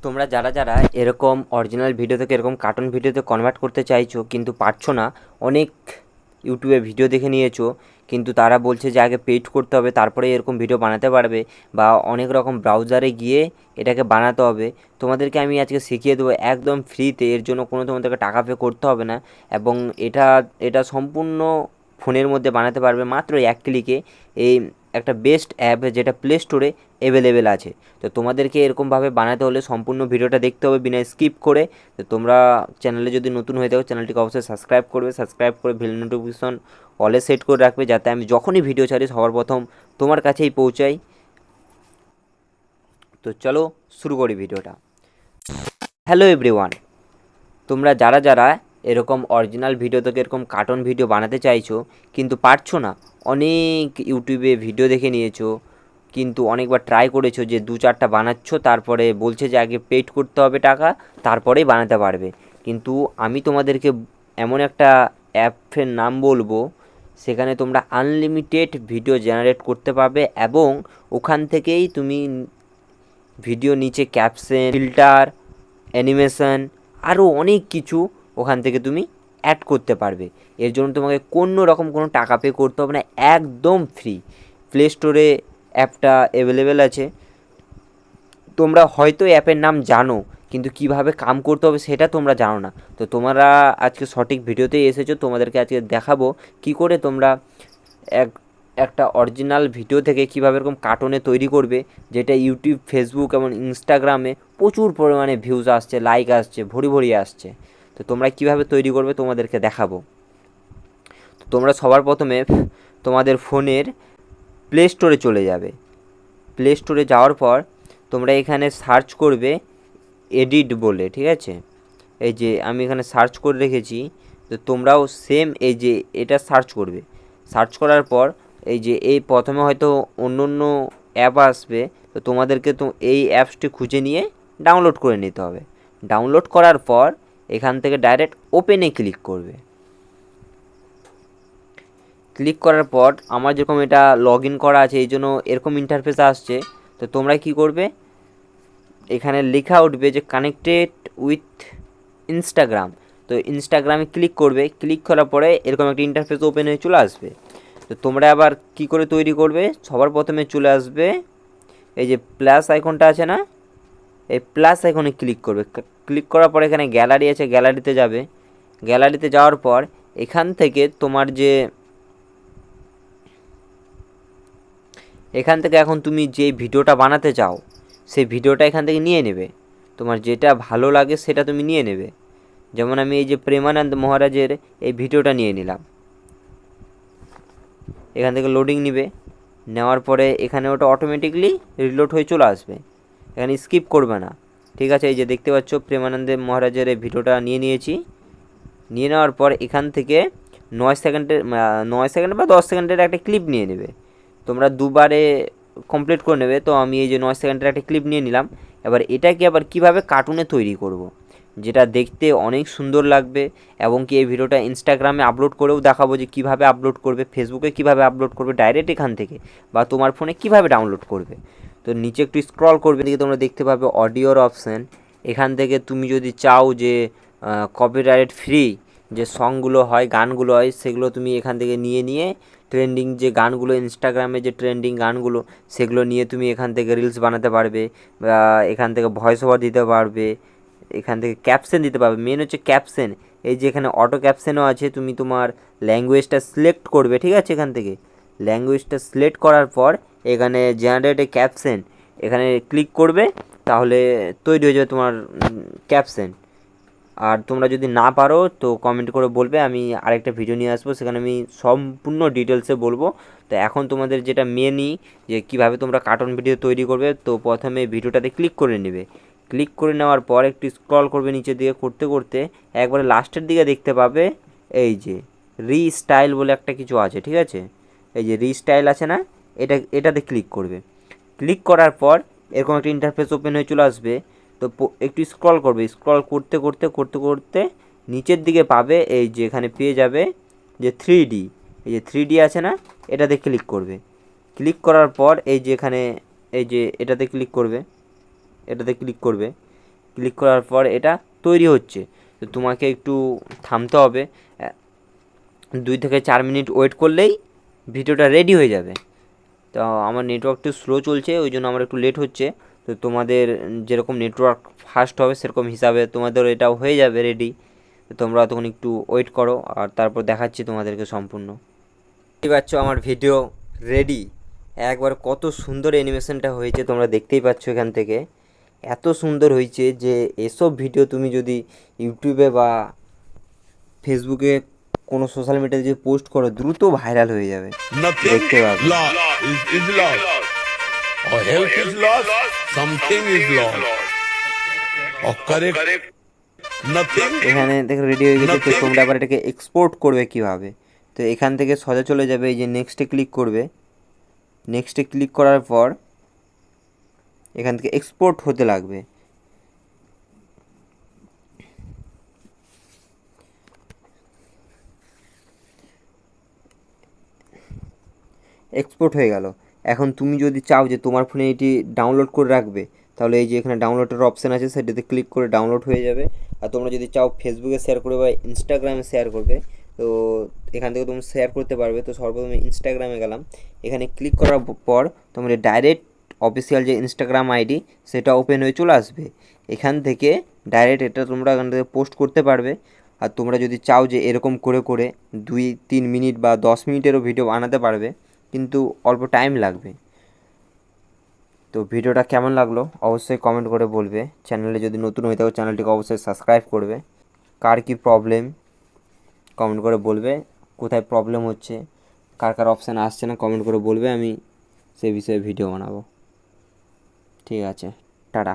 তোমরা যারা যারা এরকম অরিজিনাল ভিডিও থেকে এরকম কার্টুন ভিডিওতে কনভার্ট করতে চাইছো কিন্তু পারছো না, অনেক ইউটিউবে ভিডিও দেখে নিয়েছো কিন্তু তারা বলছে যে আগে পেইড করতে হবে তারপরে এরকম ভিডিও বানাতে পারবে, বা অনেক রকম ব্রাউজারে গিয়ে এটাকে বানাতে হবে। তোমাদেরকে আমি আজকে শিখিয়ে দেবো একদম ফ্রিতে, এর জন্য কোনো তোমাদেরকে টাকা পে করতে হবে না। এবং এটা এটা সম্পূর্ণ ফোনের মধ্যে বানাতে পারবে মাত্র এক ক্লিকে। এই একটা বেস্ট অ্যাপ যেটা প্লে স্টোরে অ্যাভেলেবেল আছে। তো তোমাদেরকে এরকমভাবে বানাতে হলে সম্পূর্ণ ভিডিওটা দেখতে হবে বিনা স্কিপ করে। তো তোমরা চ্যানেলে যদি নতুন হয়ে থাকো চ্যানেলটিকে অবশ্যই সাবস্ক্রাইব করবে, সাবস্ক্রাইব করে বেল নোটিফিকেশন অলে সেট করে রাখবে, যাতে আমি যখনই ভিডিও ছাড়ি সবার প্রথম তোমার কাছেই পৌঁছাই। তো চলো শুরু করি ভিডিওটা। হ্যালো এভরিওয়ান, তোমরা যারা যারা এরকম অরিজিনাল ভিডিও থেকে এরকম কার্টুন ভিডিও বানাতে চাইছো কিন্তু পারছো না, অনেক ইউটিউবে ভিডিও দেখে নিয়েছো কিন্তু অনেকবার ট্রাই করেছো যে 2-4টা বানাচ্ছো, তারপরে বলছে যে আগে পেড করতে হবে টাকা, তারপরেই বানাতে পারবে। কিন্তু আমি তোমাদেরকে এমন একটা অ্যাপের নাম বলবো, সেখানে তোমরা আনলিমিটেড ভিডিও জেনারেট করতে পারবে এবং ওখান থেকেই তুমি ভিডিও নিচে ক্যাপশন, ফিল্টার, অ্যানিমেশন আরও অনেক কিছু ওখান থেকে তুমি অ্যাড করতে পারবে। এর জন্য তোমাকে কোনো রকম কোনো টাকা পে করতে হবে না, একদম ফ্রি। প্লে স্টোরে অ্যাপটা অ্যাভেলেবেল আছে। তোমরা হয়তো অ্যাপের নাম জানো কিন্তু কিভাবে কাম করতে হবে সেটা তোমরা জানো না। তো তোমরা আজকে সঠিক ভিডিওতেই এসেছো, তোমাদেরকে আজকে দেখাবো কি করে তোমরা একটা অরিজিনাল ভিডিও থেকে কীভাবে এরকম কার্টুনে তৈরি করবে, যেটা ইউটিউব, ফেসবুক এবং ইনস্টাগ্রামে প্রচুর পরিমাণে ভিউজ আসছে, লাইক আসছে, ভরি ভরি আসছে। তো তোমরা কীভাবে তৈরি করবে তোমাদেরকে দেখাবো। তো তোমরা সবার প্রথমে তোমাদের ফোনের প্লে স্টোরে চলে যাবে। প্লে স্টোরে যাওয়ার পর তোমরা এখানে সার্চ করবে এডিট বলে, ঠিক আছে? এই যে আমি এখানে সার্চ করে রেখেছি, তো তোমরাও সেম এই যে এটা সার্চ করবে। সার্চ করার পর এই যে এই প্রথমে হয়তো অন্য অন্য অ্যাপ আসবে, তো তোমাদেরকে তো এই অ্যাপসটি খুঁজে নিয়ে ডাউনলোড করে নিতে হবে। ডাউনলোড করার পর এখান থেকে ডাইরেক্ট ওপেনে ক্লিক করবে। ক্লিক করার পর আমার যেরকম এটা লগ ইন করা আছে এই জন্য এরকম ইন্টারফেস আসছে। তো তোমরা কি করবে, এখানে লেখা উঠবে যে কানেক্টেড উইথ ইনস্টাগ্রাম। তো ইনস্টাগ্রামে ক্লিক করবে। ক্লিক করার পরে এরকম একটা ইন্টারফেস ওপেন হয়ে চলে আসবে। তো তোমরা আবার কি করে তৈরি করবে, সবার প্রথমে চলে আসবে এই যে প্লাস আইকনটা আছে না, এই প্লাস আইকনে ক্লিক করবে। ক্লিক করার পর এখানে গ্যালারি আছে, গ্যালারিতে যাবে। গ্যালারিতে যাওয়ার পর এখান থেকে তোমার যে এখান থেকে এখন তুমি যে ভিডিওটা বানাতে চাও সেই ভিডিওটা এখান থেকে নিয়ে নেবে। তোমার যেটা ভালো লাগে সেটা তুমি নিয়ে নেবে। যেমন আমি এই যে প্রেমানন্দ মহারাজের এই ভিডিওটা নিয়ে নিলাম। এখান থেকে লোডিং নেবে, নেওয়ার পরে এখানে ওটা অটোমেটিকলি রিলোড হয়ে চলে আসবে, এখানে স্কিপ করবে না, ঠিক আছে? এই যে দেখতে পাচ্ছ প্রেমানন্দ মহারাজের এই ভিডিওটা নিয়ে নিয়েছি। নিয়ে নেওয়ার পর এখান থেকে 9 সেকেন্ড বা 10 সেকেন্ডের একটা ক্লিপ নিয়ে নেবে। তোমরা দুবারে কমপ্লিট করে নেবে। তো আমি এই যে 9 সেকেন্ডের একটা ক্লিপ নিয়ে নিলাম। এবার এটাকে আবার কিভাবে কার্টুনে তৈরি করব, যেটা দেখতে অনেক সুন্দর লাগবে, এবং কি এই ভিডিওটা ইনস্টাগ্রামে আপলোড করেও দেখাবো যে কিভাবে আপলোড করবে, ফেসবুকে কিভাবে আপলোড করবে ডাইরেক্ট এখান থেকে, বা তোমার ফোনে কিভাবে ডাউনলোড করবে। তো নিচে একটু স্ক্রল করবে, দিকে তোমরা দেখতে পাবে অডিওর অপশান। এখান থেকে তুমি যদি চাও যে কপিরাইট ফ্রি যে সংগুলো হয়, গানগুলো হয়, সেগুলো তুমি এখান থেকে নিয়ে নিয়ে ট্রেন্ডিং যে গানগুলো, ইনস্টাগ্রামে যে ট্রেন্ডিং গানগুলো, সেগুলো নিয়ে তুমি এখান থেকে রিলস বানাতে পারবে, বা এখান থেকে ভয়েস ওভার দিতে পারবে, এখান থেকে ক্যাপশন দিতে পারবে। মেন হচ্ছে ক্যাপশন। এই যে এখানে অটো ক্যাপশনও আছে, তুমি তোমার ল্যাঙ্গুয়েজটা সিলেক্ট করবে, ঠিক আছে? এখান থেকে ল্যাঙ্গুয়েজটা সিলেক্ট করার পর এখানে জেনারেট এ ক্যাপশন এখানে ক্লিক করবে, তাহলে তৈরি হয়ে যাবে তোমার ক্যাপশন। আর তোমরা যদি না পারো তো কমেন্ট করে বলবে, আমি আরেকটা ভিডিও নিয়ে আসবো, সেখানে আমি সম্পূর্ণ ডিটেলসে বলবো। তো এখন তোমাদের যেটা মেনই যে কীভাবে তোমরা কার্টুন ভিডিও তৈরি করবে, তো প্রথমে ভিডিওটাতে ক্লিক করে নেবে। ক্লিক করে নেওয়ার পর একটু স্ক্রল করবে নিচের দিকে করতে করতে একবারে লাস্টের দিকে দেখতে পাবে এই যে রিস্টাইল বলে একটা কিছু আছে, ঠিক আছে? এই যে রিস্টাইল আছে না, এটাতে ক্লিক করবে। ক্লিক করার পর এরকম একটা ইন্টারফেস ওপেন হয়ে চলে আসবে। তো একটু স্ক্রল করবে, স্ক্রল করতে করতে করতে করতে নিচের দিকে পাবে এই যে এখানে পেয়ে যাবে যে 3D, এই যে 3D আছে না, এটাতে ক্লিক করবে। ক্লিক করার পর এই যে এখানে এই যে এটাতে ক্লিক করবে, এটাতে ক্লিক করবে। ক্লিক করার পর এটা তৈরি হচ্ছে। তো তোমাকে একটু থামতে হবে, 2 থেকে 4 মিনিট ওয়েট করলেই ভিডিওটা রেডি হয়ে যাবে। তো আমার নেটওয়ার্ক একটু স্লো চলছে, ওই জন্য আমার একটু লেট হচ্ছে। তো তোমাদের যেরকম নেটওয়ার্ক ফাস্ট হবে সেরকম হিসাবে তোমাদের এটাও হয়ে যাবে রেডি। তো তোমরা তখন একটু ওয়েট করো, আর তারপর দেখাচ্ছি তোমাদেরকে সম্পূর্ণ। দেখতেই পাচ্ছ আমার ভিডিও রেডি। একবার কত সুন্দর অ্যানিমেশনটা হয়েছে তোমরা দেখতেই পাচ্ছ এখান থেকে। এত সুন্দর হয়েছে যে এসব ভিডিও তুমি যদি ইউটিউবে বা ফেসবুকে কোনো সোশ্যাল মিডিয়াতে যদি পোস্ট করো দ্রুত ভাইরাল হয়ে যাবে, Nothing দেখতে পাবে। is lost. Or health is lost, something is lost. Or correct, nothing. এখানে দেখো রেডি হয়ে গেছে। তো তোমরা আবার এটাকে এক্সপোর্ট করবে কিভাবে, তো এখান থেকে সোজা চলে যাবে, এই যে নেক্সটে ক্লিক করবে। নেক্সটে ক্লিক করার পর এখান থেকে এক্সপোর্ট হতে লাগবে। এক্সপোর্ট হয়ে গেল। এখন তুমি যদি চাও যে তোমার ফোনে এটি ডাউনলোড করে রাখবে, তাহলে এই যে এখানে ডাউনলোডের অপশান আছে, সেটাতে ক্লিক করে ডাউনলোড হয়ে যাবে। আর তোমরা যদি চাও ফেসবুকে শেয়ার করবে বা ইনস্টাগ্রামে শেয়ার করবে, তো এখান থেকে তুমি শেয়ার করতে পারবে। তো সর্বপ্রথমে ইনস্টাগ্রামে গেলাম, এখানে ক্লিক করার পর তোমরা ডাইরেক্ট অফিসিয়াল যে ইনস্টাগ্রাম আইডি সেটা ওপেন হয়ে চলে আসবে। এখান থেকে ডাইরেক্ট এটা তোমরা এখান থেকে পোস্ট করতে পারবে। আর তোমরা যদি চাও যে এরকম করে করে 2-3 মিনিট বা 10 মিনিটেরও ভিডিও বানাতে পারবে, কিন্তু অল্প টাইম লাগবে। তো ভিডিওটা কেমন লাগলো অবশ্যই কমেন্ট করে বলবে। চ্যানেলে যদি নতুন হয়ে থাকো চ্যানেলটিকে অবশ্যই সাবস্ক্রাইব করবে। কার কী প্রবলেম কমেন্ট করে বলবে, কোথায় প্রবলেম হচ্ছে, কার কার অপশান আসছে না কমেন্ট করে বলবে, আমি সেই বিষয়ে ভিডিও বানাবো। ঠিক আছে, টাটা।